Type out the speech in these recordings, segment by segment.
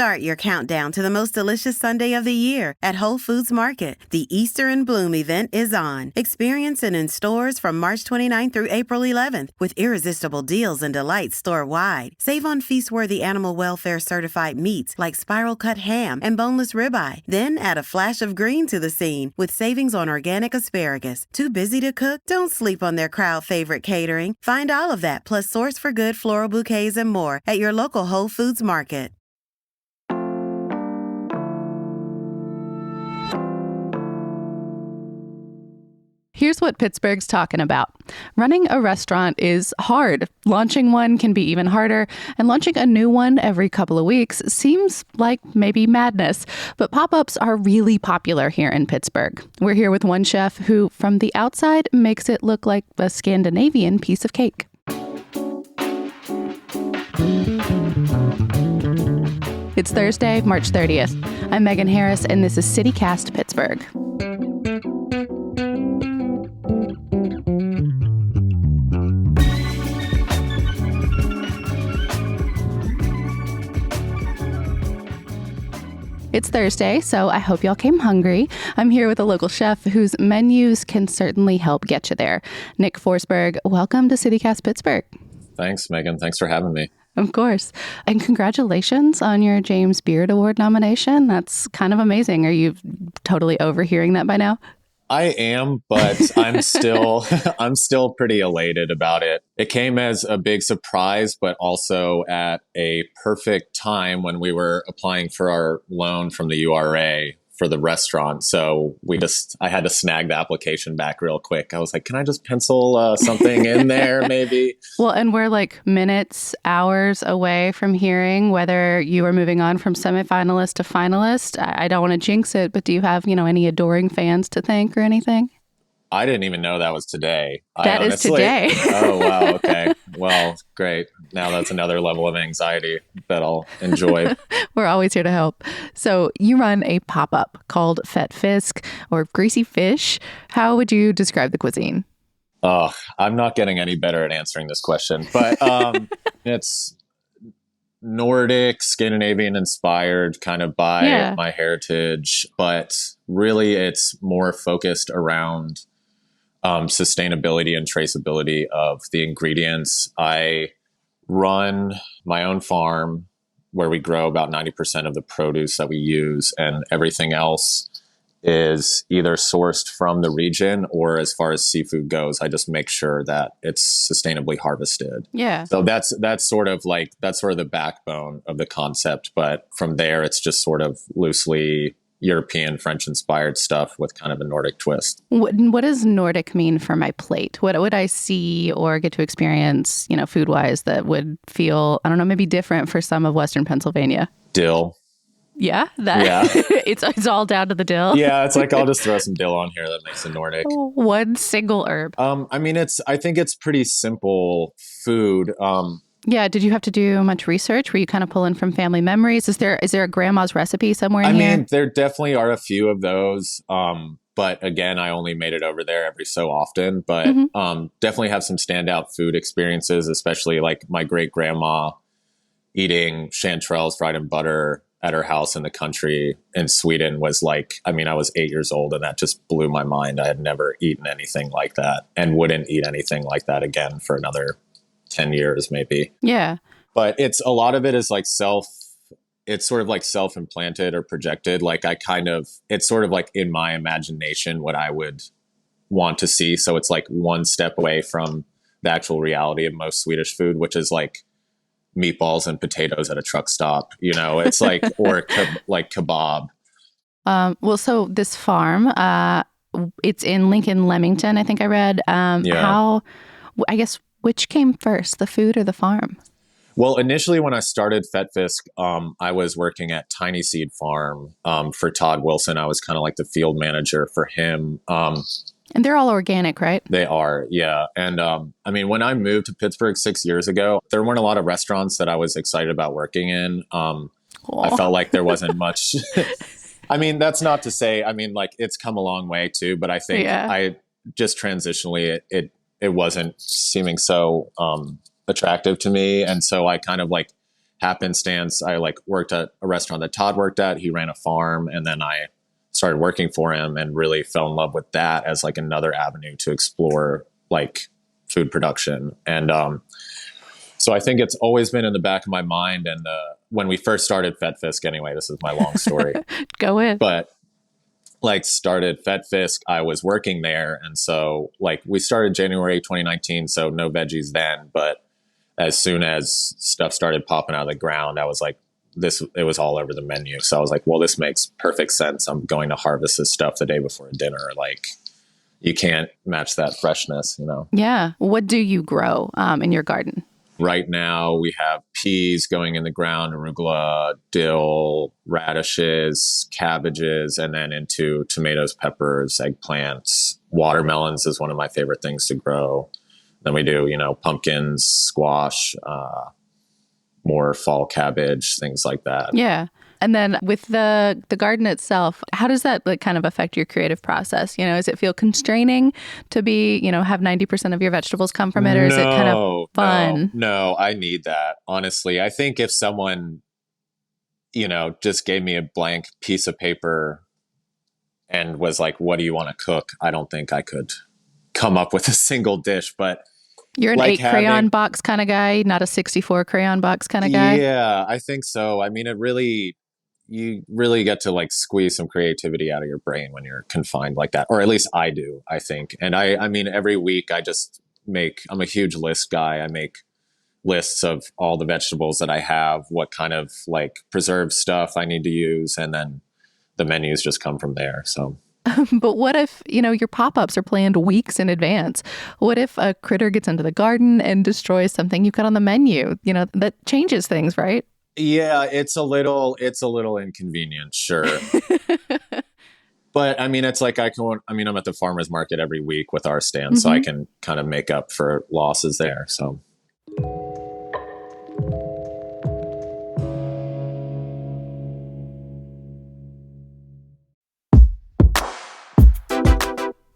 Start your countdown to the most delicious Sunday of the year at Whole Foods Market. The Easter in Bloom event is on. Experience it in stores from March 29th through April 11th with irresistible deals and delights store-wide. Save on feast-worthy animal welfare certified meats like spiral cut ham and boneless ribeye. Then add a flash of green to the scene with savings on organic asparagus. Too busy to cook? Don't sleep on their crowd favorite catering. Find all of that plus Source for Good floral bouquets and more at your local Whole Foods Market. Here's what Pittsburgh's talking about. Running a restaurant is hard. Launching one can be even harder, and launching a new one every couple of weeks seems like maybe madness. But pop-ups are really popular here in Pittsburgh. We're here with one chef who, from the outside, makes it look like a Scandinavian piece of cake. It's Thursday, March 30th. I'm Megan Harris, and this is CityCast Pittsburgh. It's Thursday, so I hope y'all came hungry. I'm here with a local chef whose menus can certainly help get you there. Nick Forsberg, welcome to CityCast Pittsburgh. Thanks, Megan. Thanks for having me. Of course. And congratulations on your James Beard Award nomination. That's kind of amazing. Are you totally overhearing that by now? I am, but I'm still pretty elated about it. It came as a big surprise, but also at a perfect time when we were applying for our loan from the URA for the restaurant. So I had to snag the application back real quick. I was like, can I just pencil something in there maybe? Well, and we're like minutes, hours away from hearing whether you are moving on from semifinalist to finalist. I don't want to jinx it, but do you have, any adoring fans to thank or anything? I didn't even know that was today. That is today. Oh, wow. Okay. Well, great. Now that's another level of anxiety that I'll enjoy. We're always here to help. So you run a pop-up called Fett Fisk or Greasy Fish. How would you describe the cuisine? Oh, I'm not getting any better at answering this question, but it's Nordic, Scandinavian inspired kind of by my heritage, but really it's more focused around sustainability and traceability of the ingredients. I run my own farm where we grow about 90% of the produce that we use, and everything else is either sourced from the region or, as far as seafood goes, I just make sure that it's sustainably harvested. Yeah. So that's sort of the backbone of the concept. But from there, it's just sort of loosely European, French inspired stuff with kind of a Nordic twist. What does Nordic mean for my plate? What would I see or get to experience, food wise, that would feel, I don't know, maybe different for some of Western Pennsylvania? Dill. Yeah, it's all down to the dill. Yeah, it's like I'll just throw some dill on here that makes it Nordic. One single herb. I think it's pretty simple food. Yeah, did you have to do much research? Were you kind of pulling from family memories? Is there a grandma's recipe somewhere in here? I mean, there definitely are a few of those. But again, I only made it over there every so often. But definitely have some standout food experiences, especially like my great grandma eating chanterelles fried in butter at her house in the country in Sweden was like, I was 8 years old and that just blew my mind. I had never eaten anything like that and wouldn't eat anything like that again for another 10 years maybe. Yeah. But a lot of it is like it's sort of like self-implanted or projected. Like it's sort of like in my imagination what I would want to see. So it's like one step away from the actual reality of most Swedish food, which is like meatballs and potatoes at a truck stop, it's like, or like kebab. Well, so this farm, it's in Lincoln, Leamington, I think I read. Which came first, the food or the farm? Well, initially when I started Fett Fisk, I was working at Tiny Seed Farm for Todd Wilson. I was kind of like the field manager for him. And they're all organic, right? They are, yeah. And when I moved to Pittsburgh 6 years ago, there weren't a lot of restaurants that I was excited about working in. I felt like there wasn't much. That's not to say, it's come a long way too, but I think I just transitionally, it wasn't seeming so attractive to me. And so I kind of like happenstance, I like worked at a restaurant that Todd worked at. He ran a farm, and then I started working for him and really fell in love with that as like another avenue to explore like food production. And so I think it's always been in the back of my mind. And when we first started Fetfisk, anyway, this is my long story. Go in. But like started Fetfisk, I was working there. And so like we started January 2019, so no veggies then. But as soon as stuff started popping out of the ground, I was like, it was all over the menu. So I was like, well, this makes perfect sense. I'm going to harvest this stuff the day before dinner. Like you can't match that freshness, you know? Yeah. What do you grow in your garden? Right now we have peas going in the ground, arugula, dill, radishes, cabbages, and then into tomatoes, peppers, eggplants. Watermelons is one of my favorite things to grow. Then we do, pumpkins, squash, more fall cabbage, things like that. Yeah. And then with the garden itself, how does that like kind of affect your creative process? Does it feel constraining to be, have 90% of your vegetables come from it, or is it kind of fun? No, I need that. Honestly, I think if someone, just gave me a blank piece of paper and was like, what do you want to cook? I don't think I could come up with a single dish, but you're an like 8 crayon box kind of guy, not a 64 crayon box kind of guy. Yeah, I think so. I mean, you really get to like squeeze some creativity out of your brain when you're confined like that, or at least I do, I think. And I mean, every week I'm a huge list guy. I make lists of all the vegetables that I have, what kind of like preserved stuff I need to use, and then the menus just come from there. So. But what if, your pop-ups are planned weeks in advance? What if a critter gets into the garden and destroys something you've got on the menu? That changes things, right? Yeah, it's a little inconvenient, sure. But I mean, it's like I'm at the farmer's market every week with our stand, so I can kind of make up for losses there. So.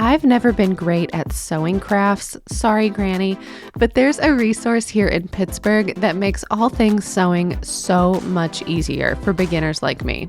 I've never been great at sewing crafts, sorry Granny, but there's a resource here in Pittsburgh that makes all things sewing so much easier for beginners like me.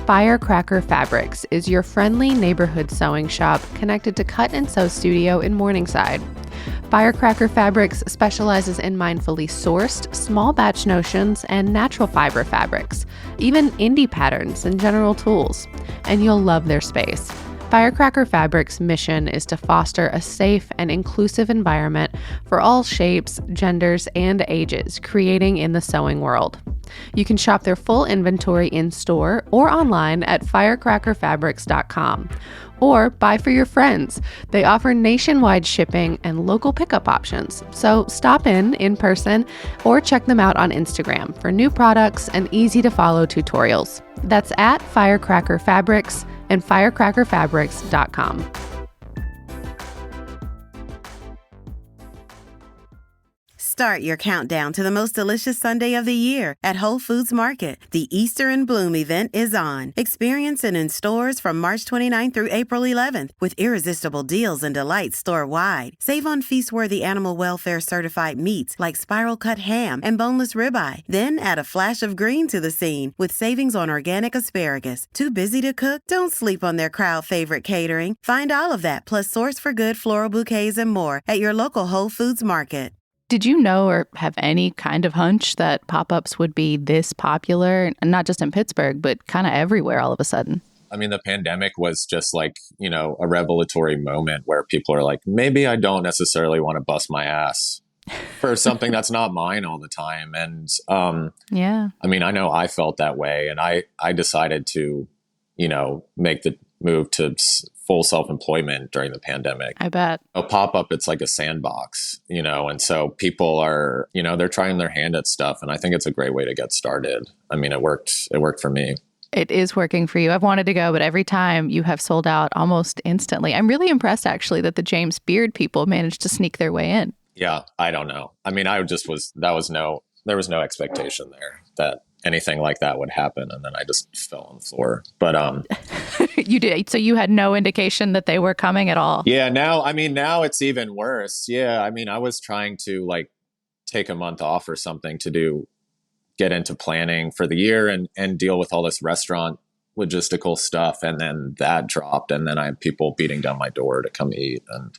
Firecracker Fabrics is your friendly neighborhood sewing shop connected to Cut and Sew Studio in Morningside. Firecracker Fabrics specializes in mindfully sourced, small batch notions and natural fiber fabrics, even indie patterns and general tools, and you'll love their space. Firecracker Fabrics' mission is to foster a safe and inclusive environment for all shapes, genders, and ages, creating in the sewing world. You can shop their full inventory in-store or online at firecrackerfabrics.com. Or buy for your friends. They offer nationwide shipping and local pickup options. So stop in person, or check them out on Instagram for new products and easy-to-follow tutorials. That's at Firecracker Fabrics and firecrackerfabrics.com. Start your countdown to the most delicious Sunday of the year at Whole Foods Market. The Easter in Bloom event is on. Experience it in stores from March 29th through April 11th with irresistible deals and delights store-wide. Save on feast-worthy animal welfare certified meats like spiral cut ham and boneless ribeye. Then add a flash of green to the scene with savings on organic asparagus. Too busy to cook? Don't sleep on their crowd favorite catering. Find all of that plus Source for Good floral bouquets and more at your local Whole Foods Market. Did you know or have any kind of hunch that pop-ups would be this popular, and not just in Pittsburgh, but kind of everywhere all of a sudden? I mean, the pandemic was just like, a revelatory moment where people are like, maybe I don't necessarily want to bust my ass for something that's not mine all the time. And yeah, I mean, I know I felt that way, and I decided to, make the move to full self-employment during the pandemic. I bet. A pop-up, it's like a sandbox, and so people are, they're trying their hand at stuff, and I think it's a great way to get started. I mean, it worked for me. It is working for you. I've wanted to go, but every time you have sold out almost instantly. I'm really impressed, actually, that the James Beard people managed to sneak their way in. Yeah, I don't know. I mean, there was no expectation there that anything like that would happen, and then I just fell on the floor. But you did. So you had no indication that they were coming at all. Yeah. Now it's even worse. Yeah. I mean, I was trying to like take a month off or something to do get into planning for the year and deal with all this restaurant logistical stuff. And then that dropped. And then I had people beating down my door to come eat and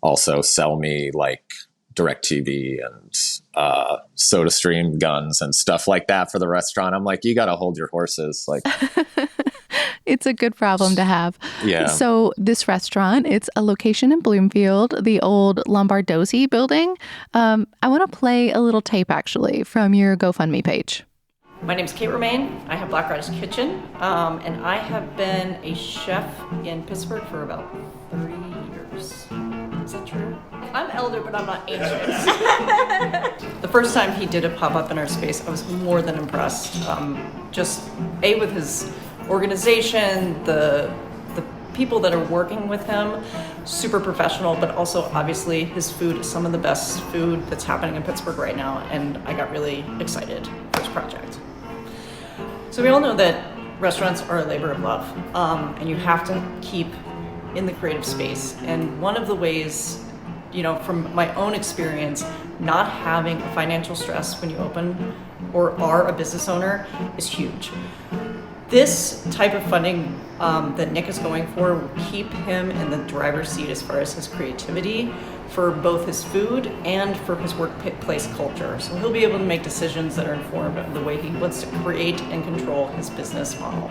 also sell me like DirecTV and SodaStream guns and stuff like that for the restaurant. I'm like, you got to hold your horses. Like, it's a good problem to have. Yeah. So this restaurant, it's a location in Bloomfield, the old Lombardozzi building. I want to play a little tape actually from your GoFundMe page. My name's Kate Romaine. I have Black Goddess Kitchen, and I have been a chef in Pittsburgh for about 30 years. Is that true? I'm elder, but I'm not ancient. The first time he did a pop-up in our space, I was more than impressed. Just with his organization, the people that are working with him, super professional, but also obviously his food is some of the best food that's happening in Pittsburgh right now, and I got really excited for this project. So we all know that restaurants are a labor of love, and you have to keep in the creative space. And one of the ways, from my own experience, not having a financial stress when you open or are a business owner is huge. This type of funding that Nick is going for will keep him in the driver's seat as far as his creativity for both his food and for his workplace culture. So he'll be able to make decisions that are informed of the way he wants to create and control his business model.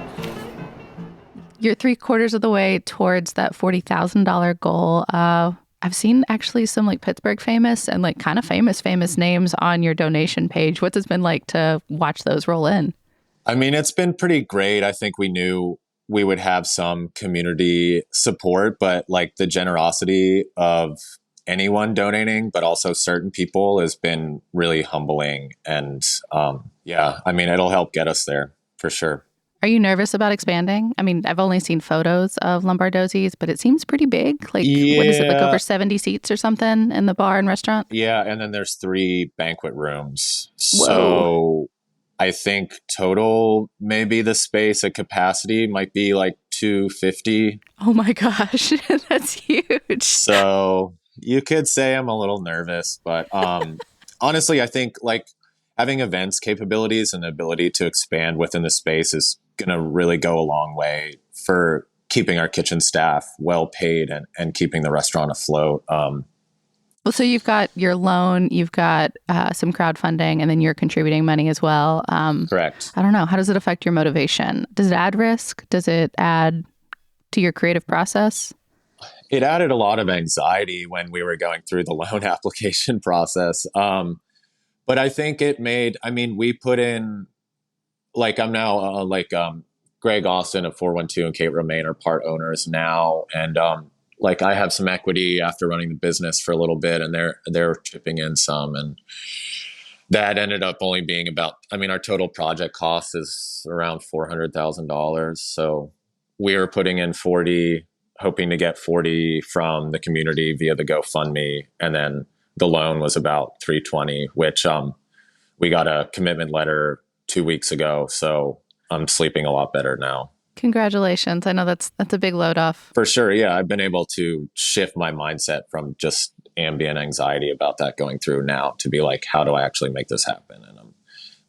You're 3/4 of the way towards that $40,000 goal. I've seen actually some like Pittsburgh famous and like kind of famous names on your donation page. What has it been like to watch those roll in? I mean, it's been pretty great. I think we knew we would have some community support, but like the generosity of anyone donating, but also certain people has been really humbling. And it'll help get us there for sure. Are you nervous about expanding? I mean, I've only seen photos of Lombardozzi's, but it seems pretty big. Like, What is it, like over 70 seats or something in the bar and restaurant? Yeah, and then there's 3 banquet rooms. Whoa. So I think total, maybe the space at capacity might be like 250. Oh my gosh, that's huge. So you could say I'm a little nervous, but honestly, I think like having events capabilities and the ability to expand within the space is going to really go a long way for keeping our kitchen staff well paid and keeping the restaurant afloat. Well, so you've got your loan, you've got some crowdfunding, and then you're contributing money as well. Correct. I don't know. How does it affect your motivation? Does it add risk? Does it add to your creative process? It added a lot of anxiety when we were going through the loan application process. But I think we put in, like I'm now Greg Austin of 412 and Kate Romaine are part owners now. And I have some equity after running the business for a little bit, and they're chipping in some. And that ended up only being our total project cost is around $400,000. So we were putting in 40, hoping to get 40 from the community via the GoFundMe. And then the loan was about 320, which we got a commitment letter 2 weeks ago. So I'm sleeping a lot better now. Congratulations. I know that's a big load off. For sure. Yeah. I've been able to shift my mindset from just ambient anxiety about that going through now to be like, how do I actually make this happen? And I'm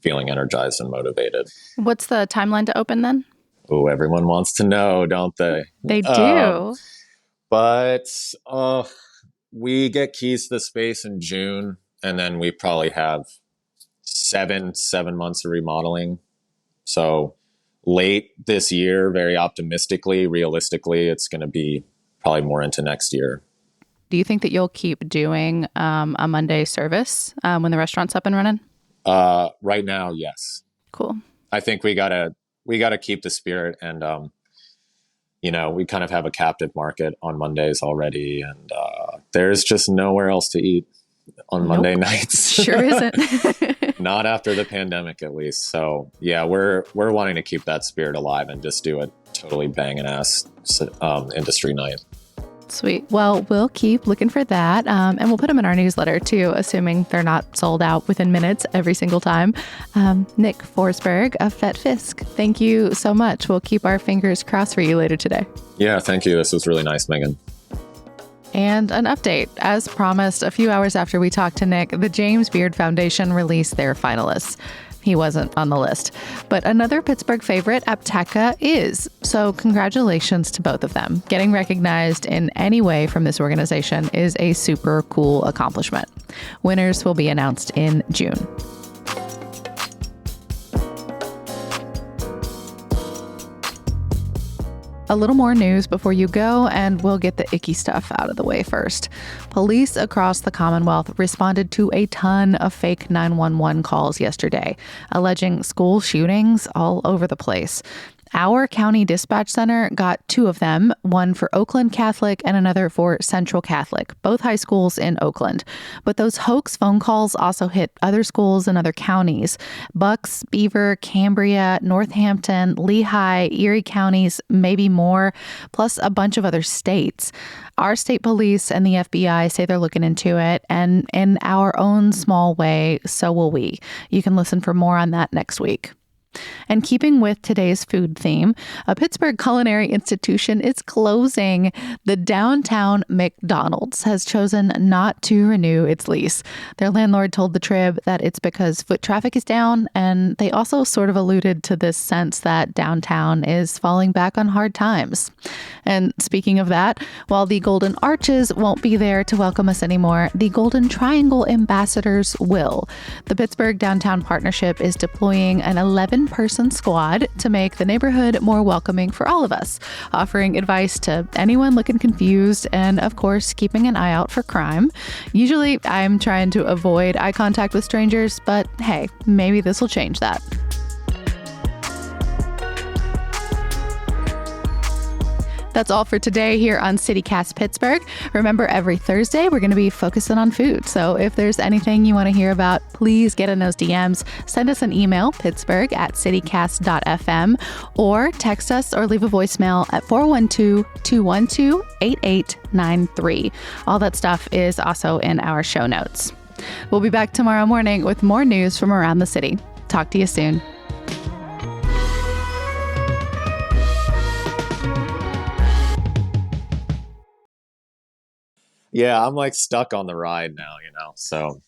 feeling energized and motivated. What's the timeline to open then? Oh, everyone wants to know, don't they? They do. But we get keys to the space in June, and then we probably have seven months of remodeling. So late this year, very optimistically, realistically, it's going to be probably more into next year. Do you think that you'll keep doing a Monday service when the restaurant's up and running? Right now, yes. Cool. I think we gotta keep the spirit, and we kind of have a captive market on Mondays already, and there's just nowhere else to eat on Monday nights. Sure isn't. Not after the pandemic, at least. So yeah, we're wanting to keep that spirit alive and just do a totally banging ass industry night. Sweet. Well, we'll keep looking for that. And we'll put them in our newsletter too, assuming they're not sold out within minutes every single time. Nick Forsberg of Fett Fisk, thank you so much. We'll keep our fingers crossed for you later today. Yeah, thank you. This was really nice, Megan. And an update. As promised, a few hours after we talked to Nick, the James Beard Foundation released their finalists. he wasn't on the list. But another Pittsburgh favorite, Apteca, is. So congratulations to both of them. Getting recognized in any way from this organization is a super cool accomplishment. Winners will be announced in June. A little more news before you go, and we'll get the icky stuff out of the way first. Police across the Commonwealth responded to a ton of fake 911 calls yesterday, alleging school shootings all over the place. Our county dispatch center got 2 of them, one for Oakland Catholic and another for Central Catholic, both high schools in Oakland. But those hoax phone calls also hit other schools in other counties: Bucks, Beaver, Cambria, Northampton, Lehigh, Erie counties, maybe more, plus a bunch of other states. Our state police and the FBI say they're looking into it, and in our own small way, so will we. You can listen for more on that next week. And keeping with today's food theme, a Pittsburgh culinary institution is closing. The downtown McDonald's has chosen not to renew its lease. Their landlord told the Trib that it's because foot traffic is down, and they also sort of alluded to this sense that downtown is falling back on hard times. And speaking of that, while the Golden Arches won't be there to welcome us anymore, the Golden Triangle ambassadors will. The Pittsburgh Downtown Partnership is deploying an 11-person squad to make the neighborhood more welcoming for all of us, offering advice to anyone looking confused, and of course, keeping an eye out for crime. Usually, I'm trying to avoid eye contact with strangers, but hey, maybe this will change that. That's all for today here on CityCast Pittsburgh. Remember, every Thursday, we're going to be focusing on food. So if there's anything you want to hear about, please get in those DMs. Send us an email, pittsburgh@citycast.fm, or text us or leave a voicemail at 412-212-8893. All that stuff is also in our show notes. We'll be back tomorrow morning with more news from around the city. Talk to you soon. Yeah, I'm like stuck on the ride now, so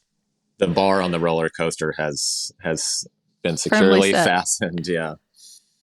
the bar on the roller coaster has been securely fastened. Yeah.